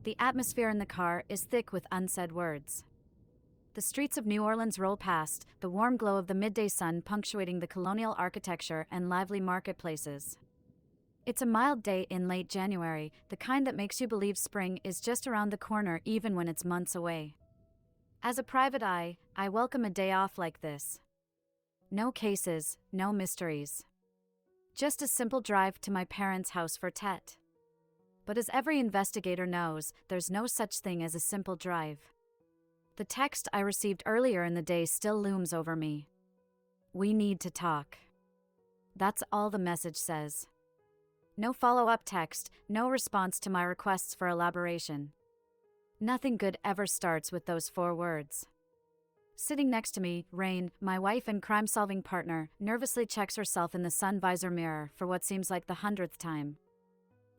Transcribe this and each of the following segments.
The atmosphere in the car is thick with unsaid words. The streets of New Orleans roll past, the warm glow of the midday sun punctuating the colonial architecture and lively marketplaces. It's a mild day in late January, the kind that makes you believe spring is just around the corner even when it's months away. As a private eye, I welcome a day off like this. No cases, no mysteries. Just a simple drive to my parents' house for Tet. But as every investigator knows, there's no such thing as a simple drive. The text I received earlier in the day still looms over me. We need to talk. That's all the message says. No follow-up text, no response to my requests for elaboration. Nothing good ever starts with those 4 words. Sitting next to me, Rain, my wife and crime-solving partner, nervously checks herself in the sun visor mirror for what seems like the 100th time.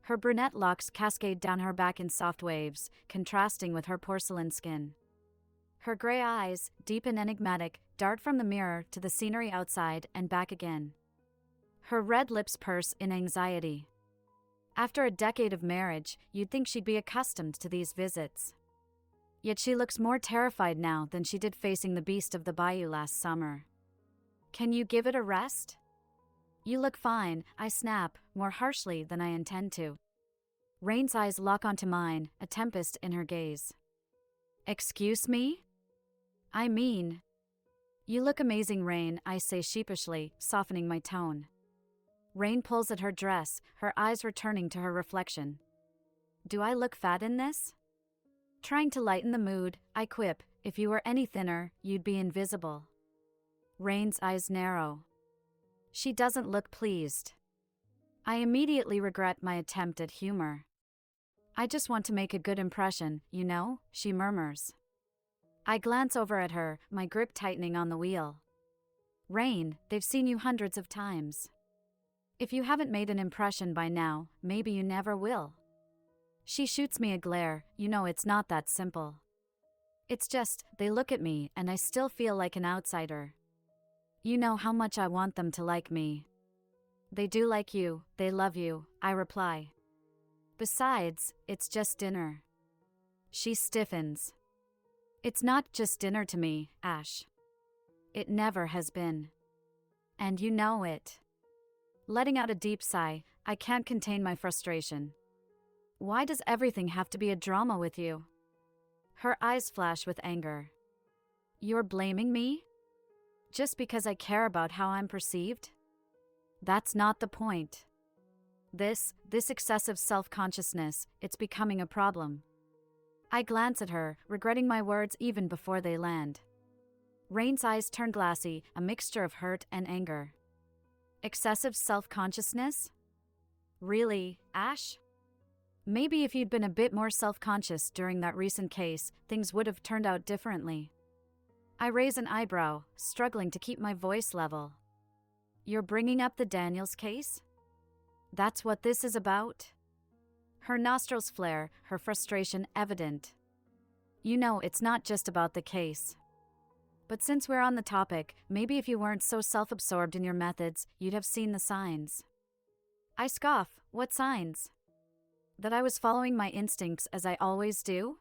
Her brunette locks cascade down her back in soft waves, contrasting with her porcelain skin. Her gray eyes, deep and enigmatic, dart from the mirror to the scenery outside and back again. Her red lips purse in anxiety. After a decade of marriage, you'd think she'd be accustomed to these visits. Yet she looks more terrified now than she did facing the beast of the bayou last summer. Can you give it a rest? You look fine, I snap, more harshly than I intend to. Rain's eyes lock onto mine, a tempest in her gaze. Excuse me? I mean... You look amazing, Rain, I say sheepishly, softening my tone. Rain pulls at her dress, her eyes returning to her reflection. Do I look fat in this? Trying to lighten the mood, I quip, if you were any thinner, you'd be invisible. Rain's eyes narrow. She doesn't look pleased. I immediately regret my attempt at humor. I just want to make a good impression, you know, she murmurs. I glance over at her, my grip tightening on the wheel. Rain, they've seen you hundreds of times. If you haven't made an impression by now, maybe you never will. She shoots me a glare, you know it's not that simple. It's just, they look at me and I still feel like an outsider. You know how much I want them to like me. They do like you, they love you, I reply. Besides, it's just dinner. She stiffens. It's not just dinner to me, Ash. It never has been. And you know it. Letting out a deep sigh, I can't contain my frustration. Why does everything have to be a drama with you? Her eyes flash with anger. You're blaming me? Just because I care about how I'm perceived? That's not the point. This excessive self-consciousness, it's becoming a problem. I glance at her, regretting my words even before they land. Rain's eyes turn glassy, a mixture of hurt and anger. Excessive self-consciousness? Really, Ash? Maybe if you'd been a bit more self-conscious during that recent case, things would have turned out differently. I raise an eyebrow, struggling to keep my voice level. You're bringing up the Daniels case? That's what this is about? Her nostrils flare, her frustration evident. You know it's not just about the case. But since we're on the topic, maybe if you weren't so self-absorbed in your methods, you'd have seen the signs. I scoff. What signs? That I was following my instincts as I always do?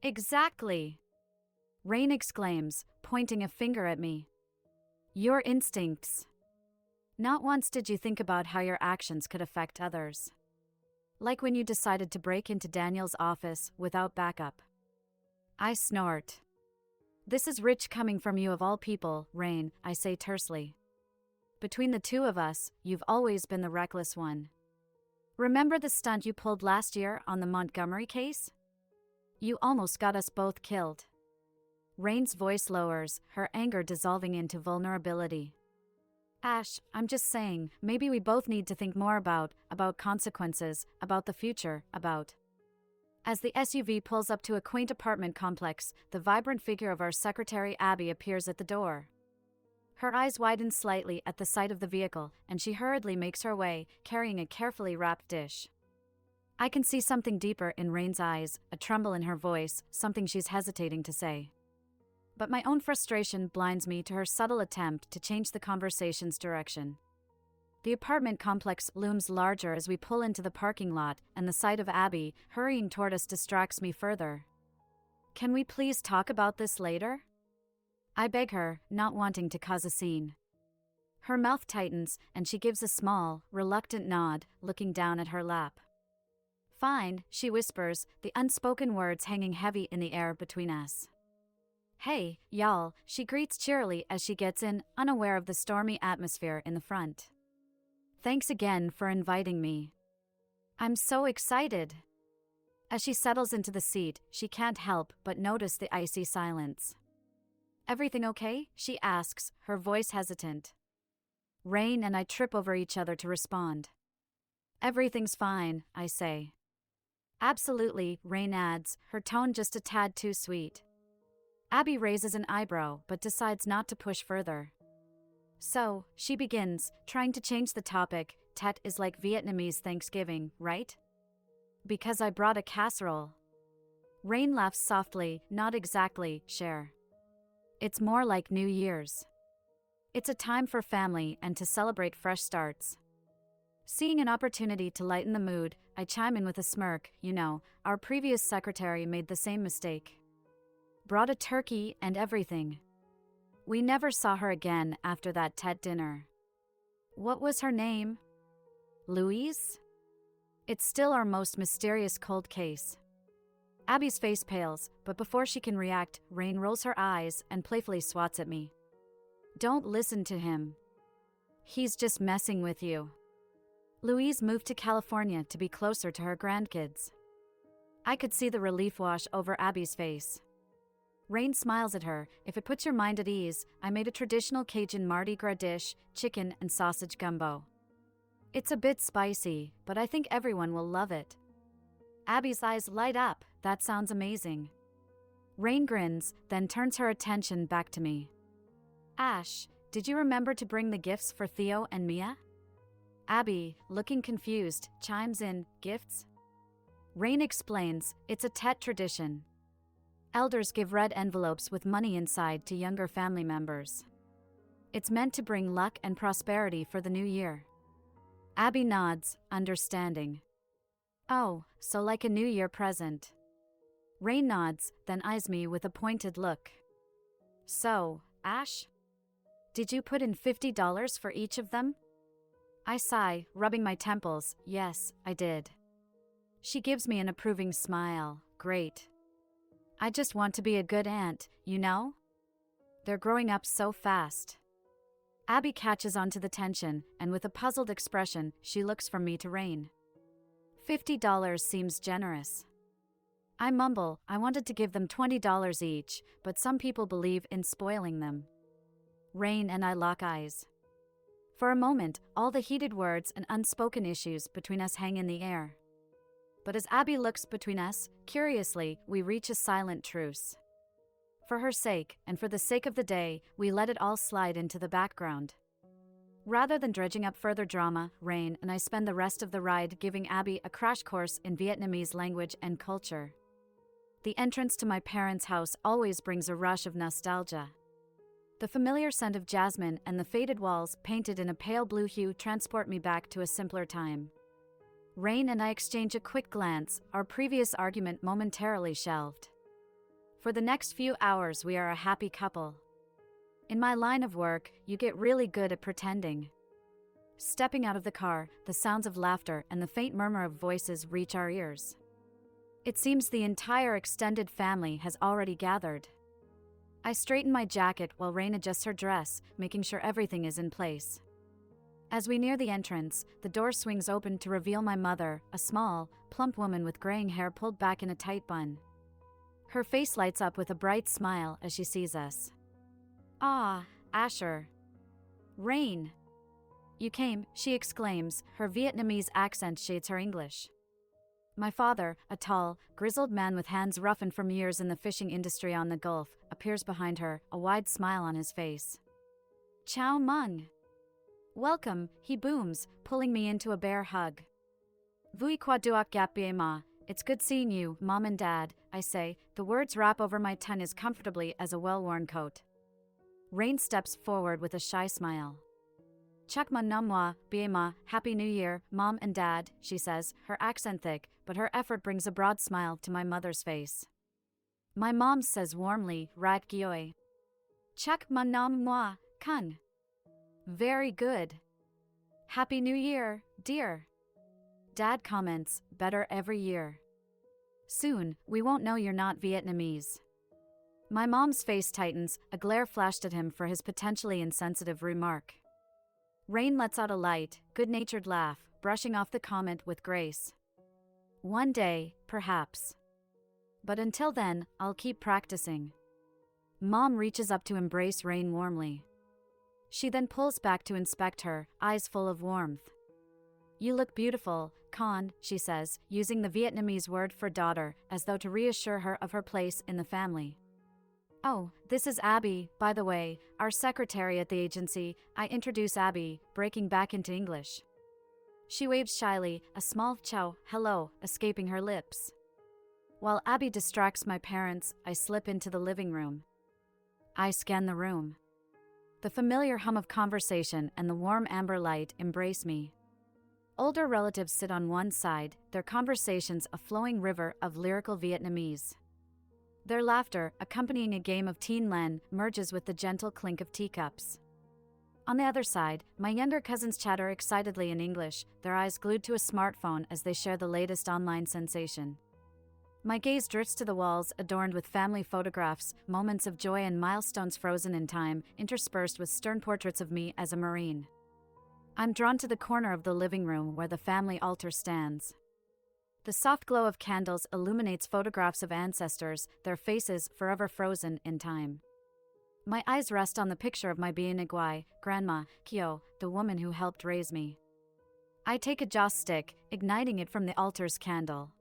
Exactly! Rain exclaims, pointing a finger at me. Your instincts. Not once did you think about how your actions could affect others. Like when you decided to break into Daniel's office without backup. I snort. This is rich coming from you of all people, Rain, I say tersely. Between the two of us, you've always been the reckless one. Remember the stunt you pulled last year on the Montgomery case? You almost got us both killed. Rain's voice lowers, her anger dissolving into vulnerability. Ash, I'm just saying, maybe we both need to think more about consequences, about the future, about... As the SUV pulls up to a quaint apartment complex, the vibrant figure of our secretary Abby appears at the door. Her eyes widen slightly at the sight of the vehicle, and she hurriedly makes her way, carrying a carefully wrapped dish. I can see something deeper in Rain's eyes, a tremble in her voice, something she's hesitating to say. But my own frustration blinds me to her subtle attempt to change the conversation's direction. The apartment complex looms larger as we pull into the parking lot, and the sight of Abby hurrying toward us distracts me further. Can we please talk about this later? I beg her, not wanting to cause a scene. Her mouth tightens, and she gives a small, reluctant nod, looking down at her lap. Fine, she whispers, the unspoken words hanging heavy in the air between us. Hey, y'all, she greets cheerily as she gets in, unaware of the stormy atmosphere in the front. Thanks again for inviting me. I'm so excited. As she settles into the seat, she can't help but notice the icy silence. Everything okay? She asks, her voice hesitant. Rain and I trip over each other to respond. Everything's fine, I say. Absolutely, Rain adds, her tone just a tad too sweet. Abby raises an eyebrow but decides not to push further. So, she begins, trying to change the topic. Tet is like Vietnamese Thanksgiving, right? Because I brought a casserole. Rain laughs softly, not exactly, Cher. It's more like New Year's. It's a time for family and to celebrate fresh starts. Seeing an opportunity to lighten the mood, I chime in with a smirk. You know, our previous secretary made the same mistake. Brought a turkey and everything. We never saw her again after that Tet dinner. What was her name? Louise? It's still our most mysterious cold case. Abby's face pales, but before she can react, Rain rolls her eyes and playfully swats at me. Don't listen to him. He's just messing with you. Louise moved to California to be closer to her grandkids. I could see the relief wash over Abby's face. Rain smiles at her. If it puts your mind at ease, I made a traditional Cajun Mardi Gras dish, chicken and sausage gumbo. It's a bit spicy, but I think everyone will love it. Abby's eyes light up. That sounds amazing. Rain grins, then turns her attention back to me. Ash, did you remember to bring the gifts for Theo and Mia? Abby, looking confused, chimes in, gifts? Rain explains, it's a Tet tradition. Elders give red envelopes with money inside to younger family members. It's meant to bring luck and prosperity for the new year. Abby nods, understanding. Oh, so like a New Year present. Rain nods, then eyes me with a pointed look. So, Ash? Did you put in $50 for each of them? I sigh, rubbing my temples. Yes, I did. She gives me an approving smile. Great. I just want to be a good aunt, you know? They're growing up so fast. Abby catches onto the tension, and with a puzzled expression, she looks from me to Rain. $50 seems generous. I mumble, I wanted to give them $20 each, but some people believe in spoiling them. Rain and I lock eyes. For a moment, all the heated words and unspoken issues between us hang in the air. But as Abby looks between us, curiously, we reach a silent truce. For her sake, and for the sake of the day, we let it all slide into the background. Rather than dredging up further drama, Rain and I spend the rest of the ride giving Abby a crash course in Vietnamese language and culture. The entrance to my parents' house always brings a rush of nostalgia. The familiar scent of jasmine and the faded walls painted in a pale blue hue transport me back to a simpler time. Rain and I exchange a quick glance, our previous argument momentarily shelved. For the next few hours we are a happy couple. In my line of work, you get really good at pretending. Stepping out of the car, the sounds of laughter and the faint murmur of voices reach our ears. It seems the entire extended family has already gathered. I straighten my jacket while Rain adjusts her dress, making sure everything is in place. As we near the entrance, the door swings open to reveal my mother, a small, plump woman with graying hair pulled back in a tight bun. Her face lights up with a bright smile as she sees us. Ah, Asher. Rain. You came, she exclaims, her Vietnamese accent shades her English. My father, a tall, grizzled man with hands roughened from years in the fishing industry on the Gulf, appears behind her, a wide smile on his face. Chow Mung. Welcome, he booms, pulling me into a bear hug. Vui qua duak gap ma. It's good seeing you, Mom and Dad, I say, the words wrap over my tongue as comfortably as a well-worn coat. Rain steps forward with a shy smile. Chak ma nam wa, biema, Happy New Year, Mom and Dad, she says, her accent thick, but her effort brings a broad smile to my mother's face. My mom says warmly, Rat gyoe. Chak ma nam wa, kun. Very good. Happy New Year, dear. Dad comments, better every year. Soon, we won't know you're not Vietnamese. My mom's face tightens, a glare flashed at him for his potentially insensitive remark. Rain lets out a light, good-natured laugh, brushing off the comment with grace. One day, perhaps. But until then, I'll keep practicing. Mom reaches up to embrace Rain warmly. She then pulls back to inspect her, eyes full of warmth. You look beautiful, Con, she says, using the Vietnamese word for daughter, as though to reassure her of her place in the family. Oh, this is Abby, by the way, our secretary at the agency. I introduce Abby, breaking back into English. She waves shyly, a small chow, hello, escaping her lips. While Abby distracts my parents, I slip into the living room. I scan the room. The familiar hum of conversation and the warm amber light embrace me. Older relatives sit on one side, their conversations a flowing river of lyrical Vietnamese. Their laughter, accompanying a game of Teen Len, merges with the gentle clink of teacups. On the other side, my younger cousins chatter excitedly in English, their eyes glued to a smartphone as they share the latest online sensation. My gaze drifts to the walls adorned with family photographs, moments of joy and milestones frozen in time, interspersed with stern portraits of me as a Marine. I'm drawn to the corner of the living room where the family altar stands. The soft glow of candles illuminates photographs of ancestors, their faces forever frozen in time. My eyes rest on the picture of my Bianiguai, Grandma, Kyo, the woman who helped raise me. I take a joss stick, igniting it from the altar's candle.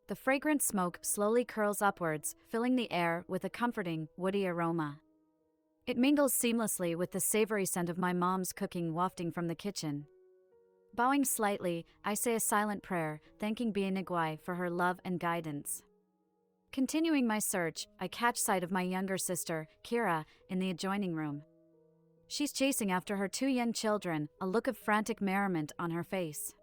The fragrant smoke slowly curls upwards, filling the air with a comforting, woody aroma. It mingles seamlessly with the savory scent of my mom's cooking wafting from the kitchen. Bowing slightly, I say a silent prayer, thanking Bianiguai for her love and guidance. Continuing my search, I catch sight of my younger sister, Kira, in the adjoining room. She's chasing after her two young children, a look of frantic merriment on her face.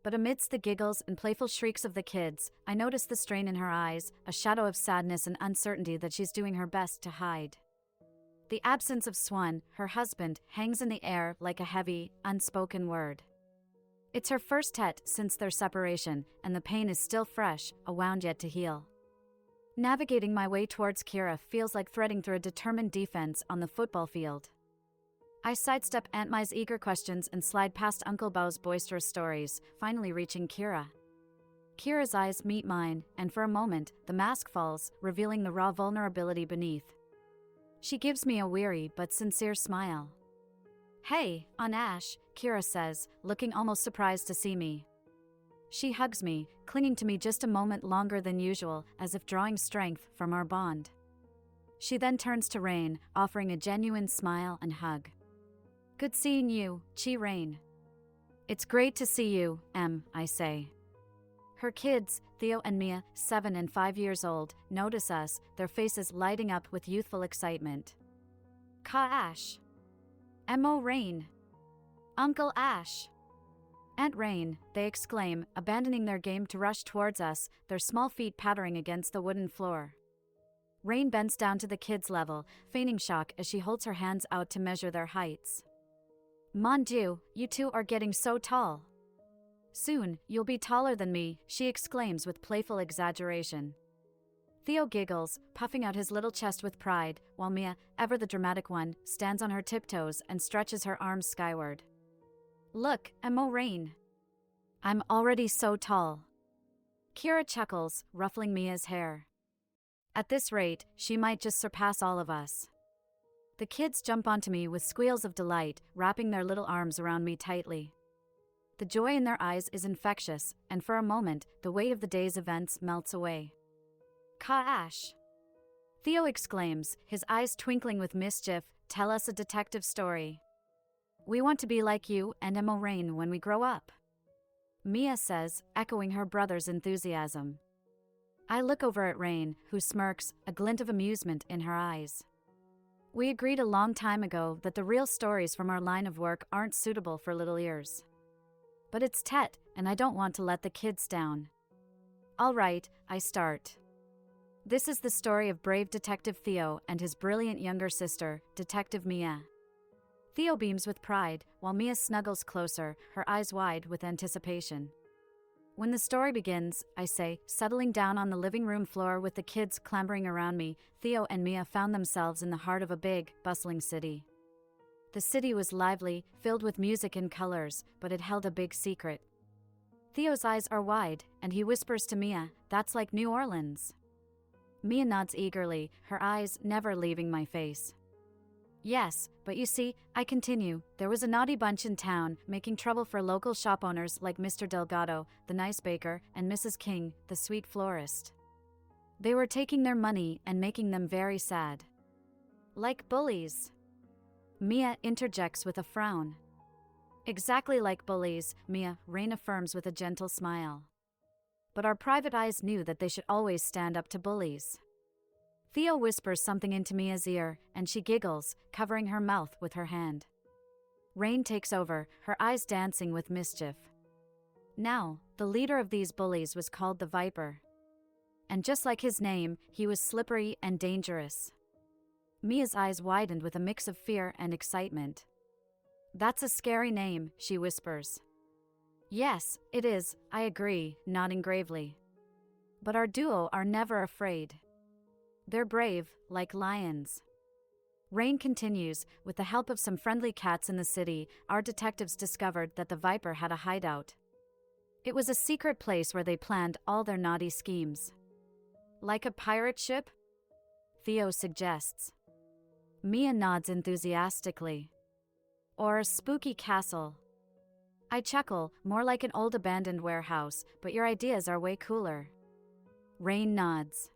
But amidst the giggles and playful shrieks of the kids, I notice the strain in her eyes, a shadow of sadness and uncertainty that she's doing her best to hide. The absence of Swan, her husband, hangs in the air like a heavy, unspoken word. It's her first tet since their separation, and the pain is still fresh, a wound yet to heal. Navigating my way towards Kira feels like threading through a determined defense on the football field. I sidestep Aunt Mai's eager questions and slide past Uncle Bao's boisterous stories, finally reaching Kira. Kira's eyes meet mine, and for a moment, the mask falls, revealing the raw vulnerability beneath. She gives me a weary but sincere smile. Hey, Aunt Ash, Kira says, looking almost surprised to see me. She hugs me, clinging to me just a moment longer than usual, as if drawing strength from our bond. She then turns to Rain, offering a genuine smile and hug. Good seeing you, Chi Rain. It's great to see you, I say. Her kids, Theo and Mia, 7 and 5 years old, notice us, their faces lighting up with youthful excitement. Ka Ash. Mo Rain. Uncle Ash. Aunt Rain, they exclaim, abandoning their game to rush towards us, their small feet pattering against the wooden floor. Rain bends down to the kids' level, feigning shock as she holds her hands out to measure their heights. Mon Dieu, you two are getting so tall. Soon, you'll be taller than me, she exclaims with playful exaggeration. Theo giggles, puffing out his little chest with pride, while Mia, ever the dramatic one, stands on her tiptoes and stretches her arms skyward. Look, Mo Rain. I'm already so tall. Kira chuckles, ruffling Mia's hair. At this rate, she might just surpass all of us. The kids jump onto me with squeals of delight, wrapping their little arms around me tightly. The joy in their eyes is infectious, and for a moment, the weight of the day's events melts away. Ka Ash. Theo exclaims, his eyes twinkling with mischief, tell us a detective story. We want to be like you and Mo Rain when we grow up. Mia says, echoing her brother's enthusiasm. I look over at Rain, who smirks, a glint of amusement in her eyes. We agreed a long time ago that the real stories from our line of work aren't suitable for little ears. But it's Tet, and I don't want to let the kids down. All right, I start. This is the story of brave Detective Theo and his brilliant younger sister, Detective Mia. Theo beams with pride, while Mia snuggles closer, her eyes wide with anticipation. When the story begins, I say, settling down on the living room floor with the kids clambering around me, Theo and Mia found themselves in the heart of a big, bustling city. The city was lively, filled with music and colors, but it held a big secret. Theo's eyes are wide, and he whispers to Mia, "That's like New Orleans." Mia nods eagerly, her eyes never leaving my face. Yes, but you see, I continue, there was a naughty bunch in town, making trouble for local shop owners like Mr. Delgado, the nice baker, and Mrs. King, the sweet florist. They were taking their money and making them very sad. Like bullies. Mia interjects with a frown. Exactly like bullies, Mia, Rain affirms with a gentle smile. But our private eyes knew that they should always stand up to bullies. Theo whispers something into Mia's ear, and she giggles, covering her mouth with her hand. Rain takes over, her eyes dancing with mischief. Now, the leader of these bullies was called the Viper. And just like his name, he was slippery and dangerous. Mia's eyes widened with a mix of fear and excitement. "That's a scary name," she whispers. "Yes, it is," I agree, nodding gravely. "But our duo are never afraid. They're brave, like lions." Rain continues, with the help of some friendly cats in the city, our detectives discovered that the Viper had a hideout. It was a secret place where they planned all their naughty schemes. Like a pirate ship? Theo suggests. Mia nods enthusiastically. Or a spooky castle. I chuckle, more like an old abandoned warehouse, but your ideas are way cooler. Rain nods.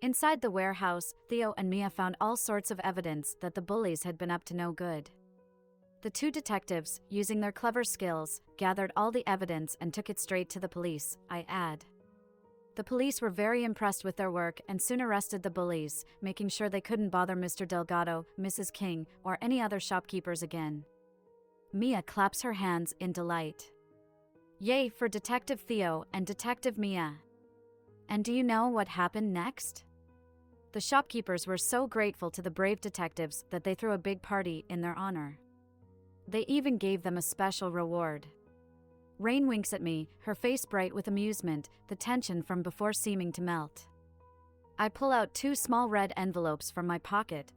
Inside the warehouse, Theo and Mia found all sorts of evidence that the bullies had been up to no good. The two detectives, using their clever skills, gathered all the evidence and took it straight to the police, I add. The police were very impressed with their work and soon arrested the bullies, making sure they couldn't bother Mr. Delgado, Mrs. King, or any other shopkeepers again. Mia claps her hands in delight. Yay for Detective Theo and Detective Mia. And do you know what happened next? The shopkeepers were so grateful to the brave detectives that they threw a big party in their honor. They even gave them a special reward. Rain winks at me, her face bright with amusement, the tension from before seeming to melt. I pull out 2 small red envelopes from my pocket.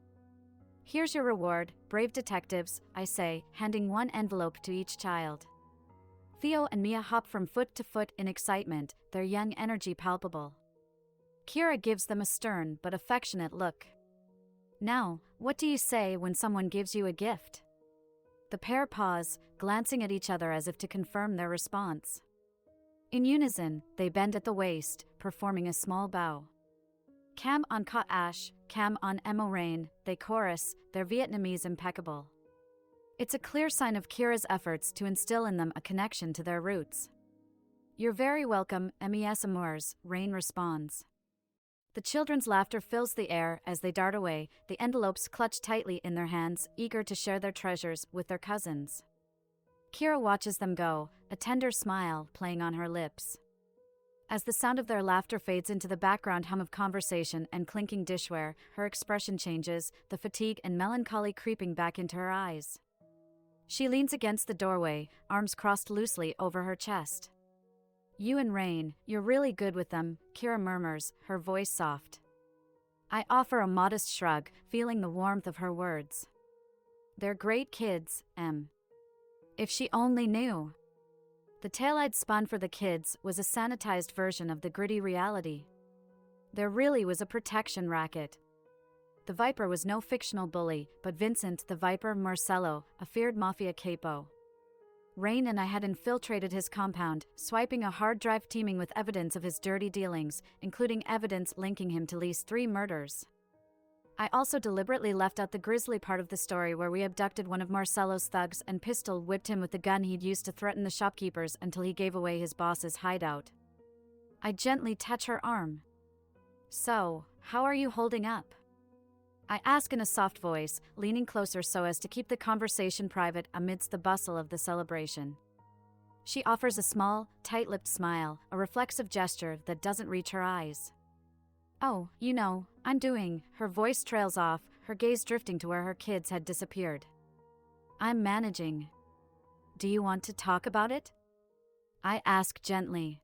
Here's your reward, brave detectives, I say, handing 1 envelope to each child. Theo and Mia hop from foot to foot in excitement, their young energy palpable. Kira gives them a stern but affectionate look. Now, what do you say when someone gives you a gift? The pair pause, glancing at each other as if to confirm their response. In unison, they bend at the waist, performing a small bow. Cam on Ka Ash, Cam on Emo Rain, they chorus, their Vietnamese impeccable. It's a clear sign of Kira's efforts to instill in them a connection to their roots. You're very welcome, mes amours, Rain responds. The children's laughter fills the air as they dart away, the envelopes clutched tightly in their hands, eager to share their treasures with their cousins. Kira watches them go, a tender smile playing on her lips. As the sound of their laughter fades into the background hum of conversation and clinking dishware, her expression changes, the fatigue and melancholy creeping back into her eyes. She leans against the doorway, arms crossed loosely over her chest. You and Rain, you're really good with them, Kira murmurs, her voice soft. I offer a modest shrug, feeling the warmth of her words. They're great kids, Em. If she only knew. The tale I'd spun for the kids was a sanitized version of the gritty reality. There really was a protection racket. The Viper was no fictional bully, but Vincent the Viper Marcello, a feared mafia capo. Rain and I had infiltrated his compound, swiping a hard drive teeming with evidence of his dirty dealings, including evidence linking him to at least 3 murders. I also deliberately left out the grisly part of the story where we abducted one of Marcello's thugs and pistol-whipped him with the gun he'd used to threaten the shopkeepers until he gave away his boss's hideout. I gently touch her arm. So, how are you holding up? I ask in a soft voice, leaning closer so as to keep the conversation private amidst the bustle of the celebration. She offers a small, tight-lipped smile, a reflexive gesture that doesn't reach her eyes. "Oh, I'm doing," her voice trails off, her gaze drifting to where her kids had disappeared. "I'm managing." "Do you want to talk about it?" I ask gently.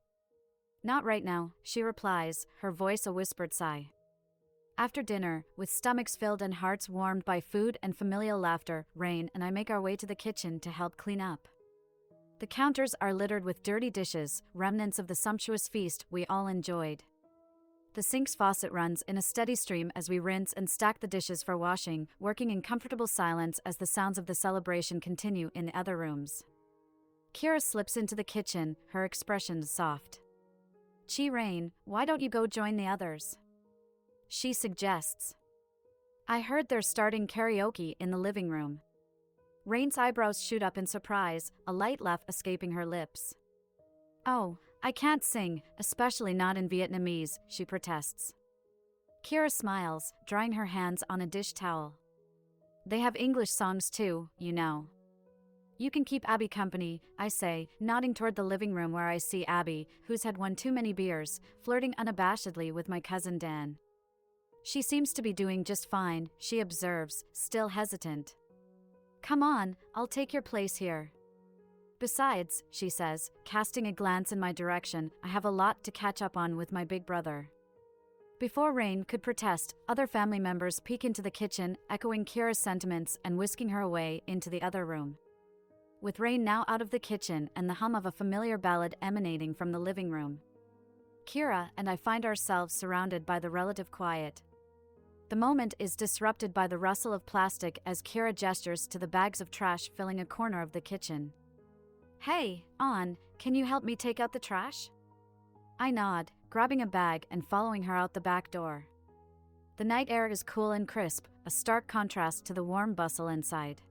"Not right now," she replies, her voice a whispered sigh. After dinner, with stomachs filled and hearts warmed by food and familial laughter, Rain and I make our way to the kitchen to help clean up. The counters are littered with dirty dishes, remnants of the sumptuous feast we all enjoyed. The sink's faucet runs in a steady stream as we rinse and stack the dishes for washing, working in comfortable silence as the sounds of the celebration continue in the other rooms. Kira slips into the kitchen, her expression soft. "Rain, why don't you go join the others?" she suggests. "I heard they're starting karaoke in the living room." Rain's eyebrows shoot up in surprise, a light laugh escaping her lips. "Oh, I can't sing, especially not in Vietnamese," she protests. Kira smiles, drying her hands on a dish towel. "They have English songs too, you know." "You can keep Abby company," I say, nodding toward the living room where I see Abby, who's had one too many beers, flirting unabashedly with my cousin Dan. "She seems to be doing just fine," she observes, still hesitant. "Come on, I'll take your place here." "Besides," she says, casting a glance in my direction, "I have a lot to catch up on with my big brother." Before Rain could protest, other family members peek into the kitchen, echoing Kira's sentiments and whisking her away into the other room. With Rain now out of the kitchen and the hum of a familiar ballad emanating from the living room, Kira and I find ourselves surrounded by the relative quiet. The moment is disrupted by the rustle of plastic as Kira gestures to the bags of trash filling a corner of the kitchen. "Hey, can you help me take out the trash?" I nod, grabbing a bag and following her out the back door. The night air is cool and crisp, a stark contrast to the warm bustle inside.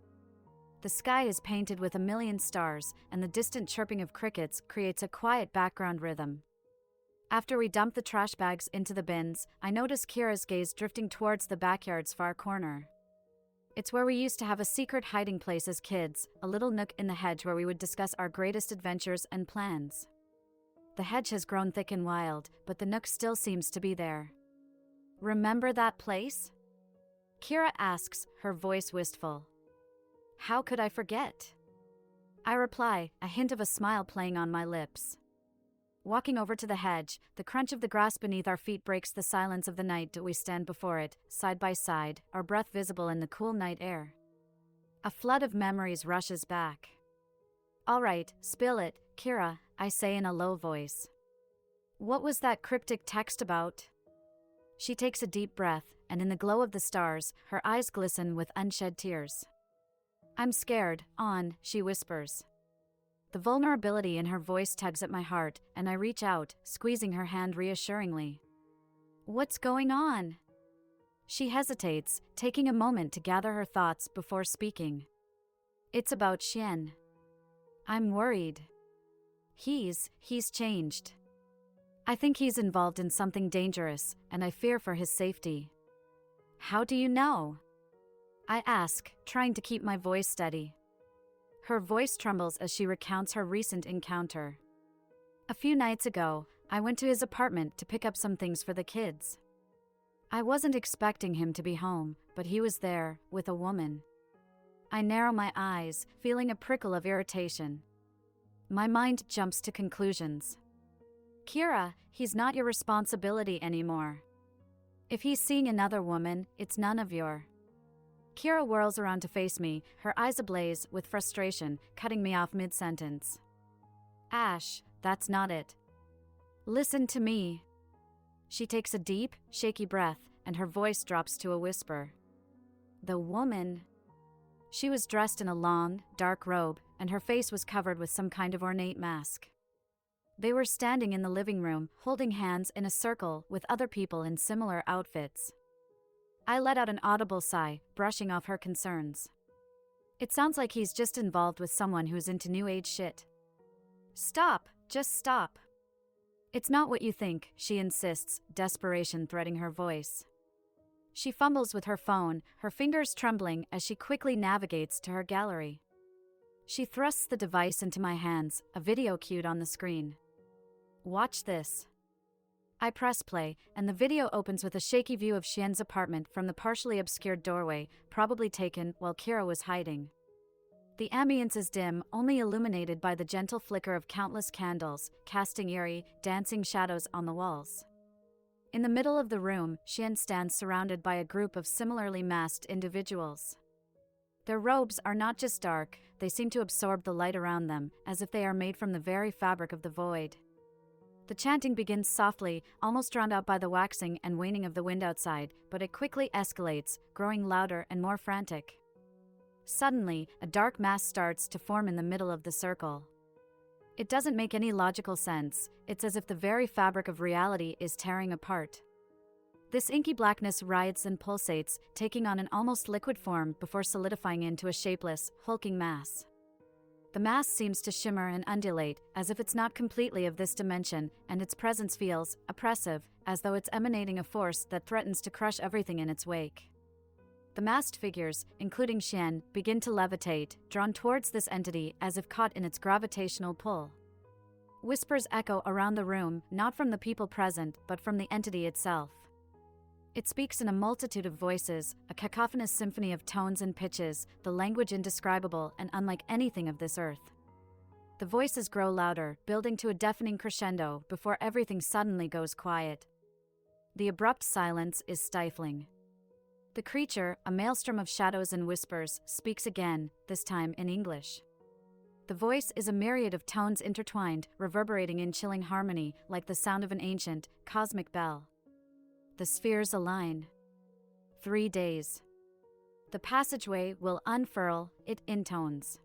The sky is painted with a million stars, and the distant chirping of crickets creates a quiet background rhythm. After we dump the trash bags into the bins, I notice Kira's gaze drifting towards the backyard's far corner. It's where we used to have a secret hiding place as kids, a little nook in the hedge where we would discuss our greatest adventures and plans. The hedge has grown thick and wild, but the nook still seems to be there. "Remember that place?" Kira asks, her voice wistful. "How could I forget?" I reply, a hint of a smile playing on my lips. Walking over to the hedge, the crunch of the grass beneath our feet breaks the silence of the night as we stand before it, side by side, our breath visible in the cool night air. A flood of memories rushes back. "All right, spill it, Kira," I say in a low voice. "What was that cryptic text about?" She takes a deep breath, and in the glow of the stars, her eyes glisten with unshed tears. "I'm scared, she whispers. The vulnerability in her voice tugs at my heart, and I reach out, squeezing her hand reassuringly. "What's going on?" She hesitates, taking a moment to gather her thoughts before speaking. "It's about Xian. I'm worried. He's changed. I think he's involved in something dangerous, and I fear for his safety." "How do you know?" I ask, trying to keep my voice steady. Her voice trembles as she recounts her recent encounter. "A few nights ago, I went to his apartment to pick up some things for the kids. I wasn't expecting him to be home, but he was there, with a woman." I narrow my eyes, feeling a prickle of irritation. My mind jumps to conclusions. "Kira, he's not your responsibility anymore. If he's seeing another woman, it's none of your..." Kira whirls around to face me, her eyes ablaze with frustration, cutting me off mid-sentence. "Ash, that's not it. Listen to me." She takes a deep, shaky breath, and her voice drops to a whisper. "The woman..." She was dressed in a long, dark robe, and her face was covered with some kind of ornate mask. They were standing in the living room, holding hands in a circle with other people in similar outfits. I let out an audible sigh, brushing off her concerns. "It sounds like he's just involved with someone who's into new age shit." "Stop, just stop." "It's not what you think," she insists, desperation threading her voice. She fumbles with her phone, her fingers trembling as she quickly navigates to her gallery. She thrusts the device into my hands, a video cued on the screen. Watch this. I press play, and the video opens with a shaky view of Xian's apartment from the partially obscured doorway, probably taken while Kira was hiding. The ambience is dim, only illuminated by the gentle flicker of countless candles, casting eerie, dancing shadows on the walls. In the middle of the room, Xian stands surrounded by a group of similarly masked individuals. Their robes are not just dark, they seem to absorb the light around them, as if they are made from the very fabric of the void. The chanting begins softly, almost drowned out by the waxing and waning of the wind outside, but it quickly escalates, growing louder and more frantic. Suddenly, a dark mass starts to form in the middle of the circle. It doesn't make any logical sense. It's as if the very fabric of reality is tearing apart. This inky blackness writhes and pulsates, taking on an almost liquid form before solidifying into a shapeless, hulking mass. The mass seems to shimmer and undulate, as if it's not completely of this dimension, and its presence feels oppressive, as though it's emanating a force that threatens to crush everything in its wake. The masked figures, including Xian, begin to levitate, drawn towards this entity as if caught in its gravitational pull. Whispers echo around the room, not from the people present, but from the entity itself. It speaks in a multitude of voices, a cacophonous symphony of tones and pitches, the language indescribable and unlike anything of this earth. The voices grow louder, building to a deafening crescendo before everything suddenly goes quiet. The abrupt silence is stifling. The creature, a maelstrom of shadows and whispers, speaks again, this time in English. The voice is a myriad of tones intertwined, reverberating in chilling harmony, like the sound of an ancient, cosmic bell. The spheres align. 3 days. The passageway will unfurl, it intones.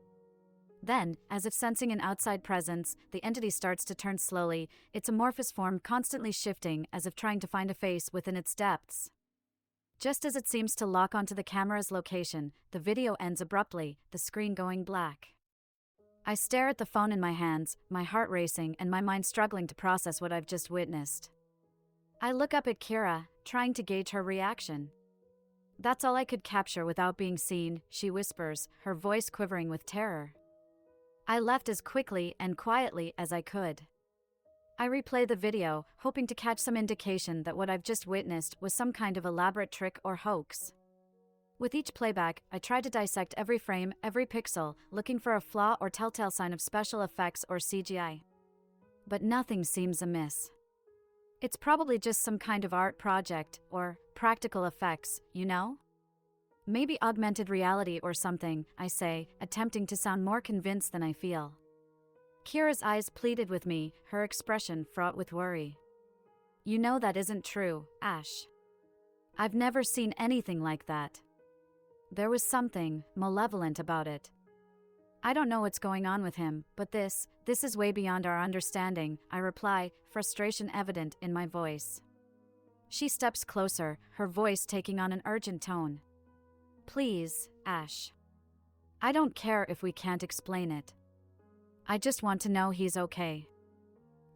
Then, as if sensing an outside presence, the entity starts to turn slowly, its amorphous form constantly shifting as if trying to find a face within its depths. Just as it seems to lock onto the camera's location, the video ends abruptly, the screen going black. I stare at the phone in my hands, my heart racing and my mind struggling to process what I've just witnessed. I look up at Kira, trying to gauge her reaction. "That's all I could capture without being seen," she whispers, her voice quivering with terror. I left as quickly and quietly as I could. I replay the video, hoping to catch some indication that what I've just witnessed was some kind of elaborate trick or hoax. With each playback, I try to dissect every frame, every pixel, looking for a flaw or telltale sign of special effects or CGI. But nothing seems amiss. It's probably just some kind of art project, or practical effects, you know? Maybe augmented reality or something, I say, attempting to sound more convinced than I feel. Kira's eyes pleaded with me, her expression fraught with worry. "You know that isn't true, Ash. I've never seen anything like that. There was something malevolent about it. I don't know what's going on with him, but this is way beyond our understanding," I reply, frustration evident in my voice. She steps closer, her voice taking on an urgent tone. "Please, Ash. I don't care if we can't explain it. I just want to know he's okay."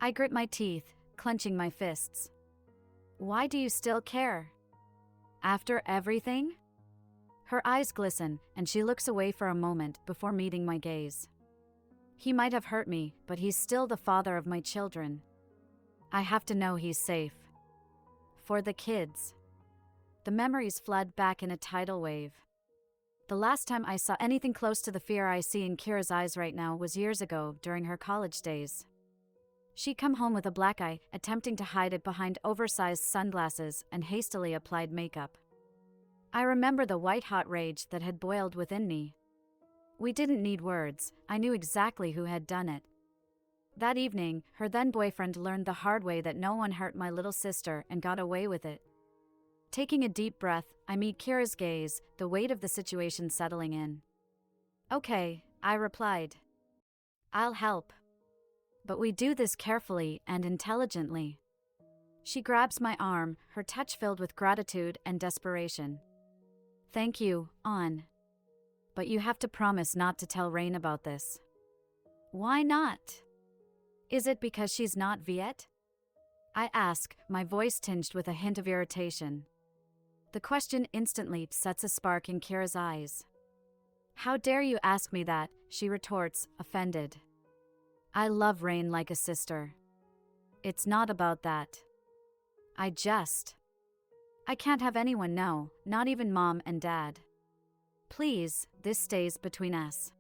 I grit my teeth, clenching my fists. "Why do you still care? After everything?" Her eyes glisten, and she looks away for a moment before meeting my gaze. "He might have hurt me, but he's still the father of my children. I have to know he's safe. For the kids." The memories flood back in a tidal wave. The last time I saw anything close to the fear I see in Kira's eyes right now was years ago, during her college days. She'd come home with a black eye, attempting to hide it behind oversized sunglasses and hastily applied makeup. I remember the white-hot rage that had boiled within me. We didn't need words, I knew exactly who had done it. That evening, her then-boyfriend learned the hard way that no one hurt my little sister and got away with it. Taking a deep breath, I meet Kira's gaze, the weight of the situation settling in. "Okay," I replied. "I'll help. But we do this carefully and intelligently." She grabs my arm, her touch filled with gratitude and desperation. "Thank you, An. But you have to promise not to tell Rain about this." "Why not? Is it because she's not Viet?" I ask, my voice tinged with a hint of irritation. The question instantly sets a spark in Kira's eyes. How dare you ask me that, she retorts, offended. I love Rain like a sister. It's not about that. I can't have anyone know, not even Mom and Dad. Please, this stays between us.